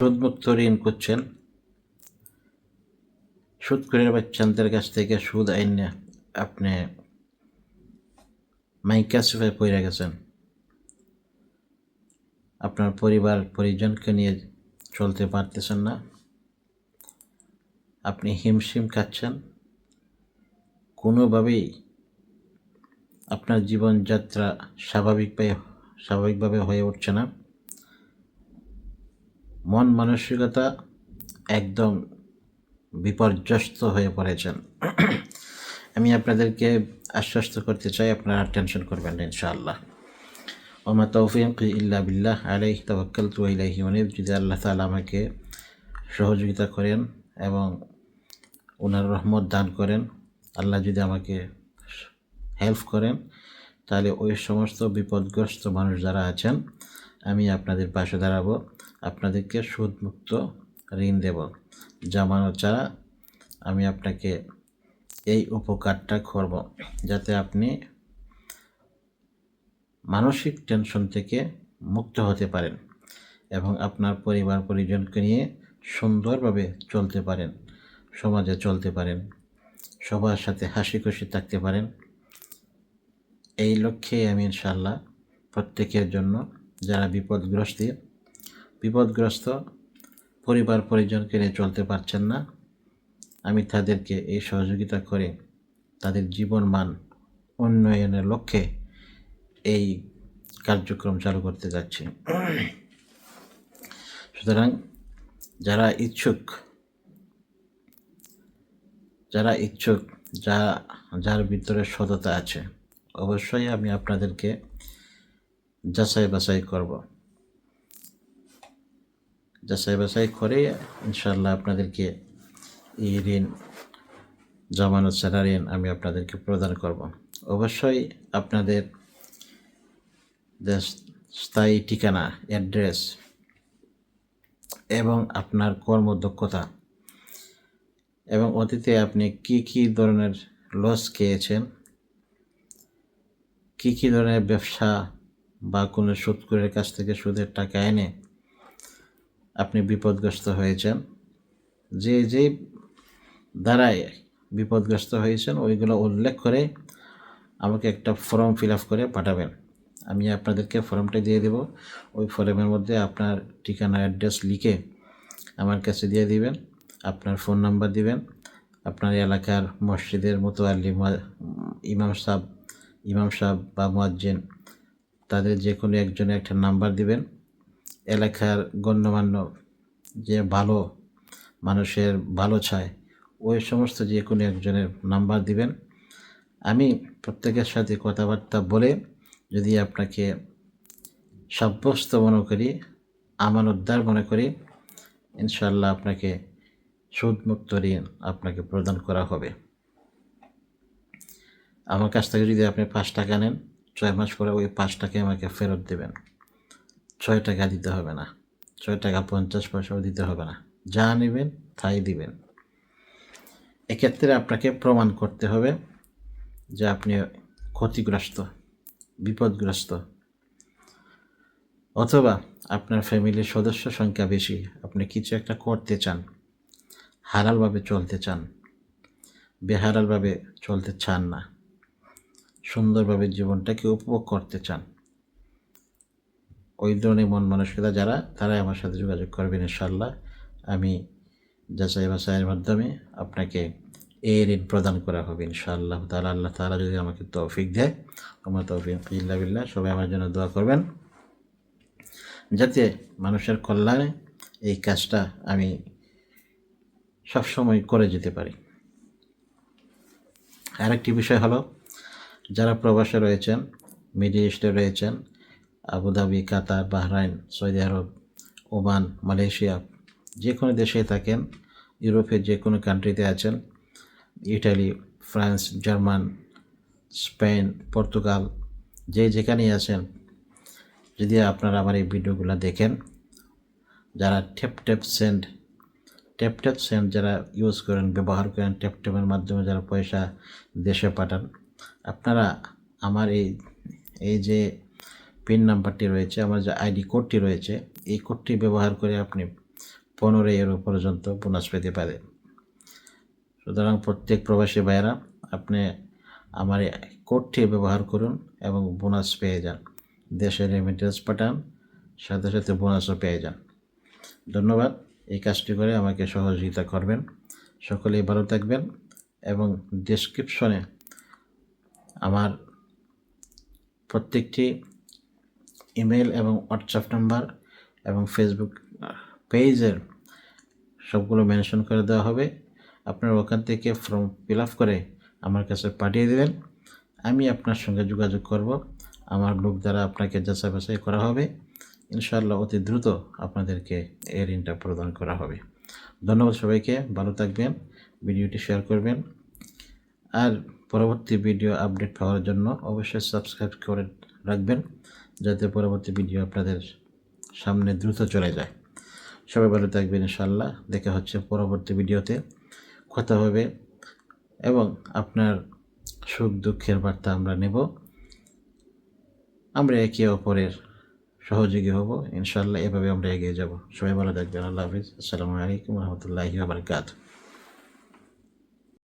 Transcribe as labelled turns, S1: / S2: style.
S1: সুদমুক্ত ঋণ করছেন, সুদখোরের বাচ্চাদের কাছ থেকে সুদ আইনে আপনি মাইকাসিফে পড়ে গেছেন। আপনার পরিবার পরিজনকে নিয়ে চলতে পারতেছেন না, আপনি হিমশিম খাচ্ছেন, কোনোভাবেই আপনার জীবনযাত্রা স্বাভাবিকভাবে হয়ে উঠছে না। মন মানসিকতা একদম বিপর্যস্ত হয়ে পড়েছেন। আমি আপনাদেরকে আশ্বস্ত করতে চাই, আপনারা টেনশন করবেন না ইনশাআল্লাহ। ওমা তৌফিক ইল্লা বিল্লাহ আলাইহি তাওয়াক্কালতু ওয়া ইলাইহি উনীব। যদি আল্লাহ তাআলা আমাকে সহযোগিতা করেন এবং ওনার রহমত দান করেন, আল্লাহ যদি আমাকে হেল্প করেন, তাহলে ওই সমস্ত বিপদগ্রস্ত মানুষ যারা আছেন, আমি আপনাদের পাশে দাঁড়াবো, আপনাদেরকে সুদমুক্ত ঋণ দেব। জামানত ছাড়া আমি আপনাকে এই উপকারটা করব, যাতে আপনি মানসিক টেনশন থেকে মুক্ত হতে পারেন এবং আপনার পরিবার পরিজনকে নিয়ে সুন্দরভাবে চলতে পারেন, সমাজে চলতে পারেন, সবার সাথে হাসি খুশি থাকতে পারেন। এই লক্ষ্যে আমি ইনশাআল্লাহ প্রত্যেকের জন্য যারা বিপদগ্রস্ত পরিবার পরিজনকে নিয়ে চলতে পারছেন না, আমি তাদেরকে এই সহযোগিতা করে তাদের জীবন মান উন্নয়নের লক্ষ্যে এই কার্যক্রম চালু করতে যাচ্ছি। সুতরাং যারা ইচ্ছুক, যার ভিতরে সততা আছে, অবশ্যই আমি আপনাদেরকে যাচাই বাছাই করব। যাচাই বাছাই করে ইনশাআল্লাহ আপনাদেরকে এই ঋণ, জামানত ছাড়া ঋণ আমি আপনাদেরকে প্রদান করব। অবশ্যই আপনাদের স্থায়ী ঠিকানা, অ্যাড্রেস এবং আপনার কর্মদক্ষতা এবং অতীতে আপনি কি ধরনের লস খেয়েছেন, কি ধরনের ব্যবসা বা কোনো সুদখোরের কাছ থেকে সুদের টাকা এনে আপনি বিপদগ্রস্ত হয়েছেন, যে দ্বারায় বিপদগ্রস্ত হয়েছেন, ওইগুলো উল্লেখ করে আমাকে একটা ফর্ম ফিল আপ করে পাঠাবেন। আমি আপনাদেরকে ফর্মটা দিয়ে দেব। ওই ফর্মের মধ্যে আপনার ঠিকানা, অ্যাড্রেস লিখে আমার কাছে দিয়ে দিবেন, আপনার ফোন নাম্বার দিবেন, আপনার এলাকার মসজিদের মুতাল্লি ইমাম সাহেব বা মুয়াজ্জিন, তাদের যে কোনো একজনের একটা নাম্বার দিবেন। এলাকার গণ্যমান্য যে ভালো মানুষের ভালো চায়, ওই সমস্ত যে কোনো একজনের নাম্বার দিবেন। আমি প্রত্যেকের সাথে কথাবার্তা বলে যদি আপনাকে সাব্যস্ত মনে করি, আমানতদার মনে করি, ইনশাআল্লাহ আপনাকে সুদমুক্ত ঋণ আপনাকে প্রদান করা হবে। আমার কাছ থেকে যদি আপনি 5 টাকা নেন, 6 মাস পরে ওই 5 টাকাই আমাকে ফেরত দেবেন। 6 টাকা দিতে হবে না, 6 টাকা 50 পয়সাও দিতে হবে না, যা নেবেন তাই দিবেন। এক্ষেত্রে আপনাকে প্রমাণ করতে হবে যে আপনি ক্ষতিগ্রস্ত, বিপদগ্রস্ত, অথবা আপনার ফ্যামিলির সদস্য সংখ্যা বেশি, আপনি কিছু একটা করতে চান, হালালভাবে চলতে চান, বেহালালভাবে চলতে চান না, সুন্দরভাবে জীবনটাকে উপভোগ করতে চান। ওই ধরনের মন মানসিকতা যারা, তারাই আমার সাথে যোগাযোগ করবেন ইনশাআল্লাহ। আমি যাচাই বাছাইয়ের মাধ্যমে আপনাকে এই ঋণ প্রদান করা হবে ইনশাআল্লাহ তাআলা। আল্লাহ তাআলা যদি আমাকে তৌফিক দেয়, আমার তৌফিক ইল্লা বিল্লাহ। সবাই আমার জন্য দোয়া করবেন, যাতে মানুষের কল্যাণে এই কাজটা আমি সবসময় করে যেতে পারি। আরেকটি বিষয় হলো, যারা প্রবাসে রয়েছেন, মিডল ইস্টে রয়েছেন, আবুধাবি, কাতার, বাহরাইন, সৌদি আরব, ওমান, মালয়েশিয়া, যে কোনো দেশে থাকেন, ইউরোপের যে কোনো কান্ট্রিতে আছেন, Italy, France, German, Spain, Portugal, যেখানেই আছেন, যদি আপনারা আমার এই ভিডিওগুলো দেখেন, যারা ট্যাপ সেন্ড যারা ইউজ করেন, ব্যবহার করেন, ট্যাপের মাধ্যমে যারা পয়সা দেশে পাঠান, আপনারা আমার এই যে পিন নাম্বারটি রয়েছে, আমার যে আইডি কোডটি রয়েছে, এই কোডটি ব্যবহার করে আপনি 15 পর্যন্ত বোনাস পেতে পারে। সুতরাং প্রত্যেক প্রবাসী ভাইয়েরা আপনি আমার এই কোডটি ব্যবহার করুন এবং বোনাস পেয়ে যান। দেশে রেমিটেন্স পাঠান, সাথে সাথে বোনাসও পেয়ে যান। ধন্যবাদ। এই কাজটি করে আমাকে সহযোগিতা করবেন। সকলেই ভালো থাকবেন এবং ডেসক্রিপশনে আমার প্রত্যেকটি ইমেল এবং হোয়াটসঅ্যাপ নাম্বার এবং ফেসবুক পেজের সবগুলো মেনশন করে দেওয়া হবে। আপনারা ওখান থেকে ফর্ম ফিল আপ করে আমার কাছে পাঠিয়ে দেবেন। আমি আপনার সঙ্গে যোগাযোগ করব। আমার লোক দ্বারা আপনাকে যাচাই বাছাই করা হবে। ইনশাআল্লাহ অতি দ্রুত আপনাদেরকে এই ঋণটা প্রদান করা হবে। ধন্যবাদ সবাইকে, ভালো থাকবেন, ভিডিওটি শেয়ার করবেন। আর পরবর্তী ভিডিও আপডেট পাওয়ার জন্য অবশ্যই সাবস্ক্রাইব করে রাখবেন, যাতে পরবর্তী ভিডিও আপনাদের সামনে দ্রুত চলে যায়। সবাই ভালো থাকবেন, ইনশাআল্লাহ দেখা হচ্ছে পরবর্তী ভিডিওতে, কথা হবে এবং আপনার সুখ দুঃখের বার্তা আমরা নেব। আমরা একে অপরের সহযোগী হব ইনশাআল্লাহ। এভাবে আমরা এগিয়ে যাব। সবাই ভালো থাকবেন। আল্লাহ হাফিজ। আসসালামু আলাইকুম রহমতুল্লাহি ওয়া বারাকাতুহু।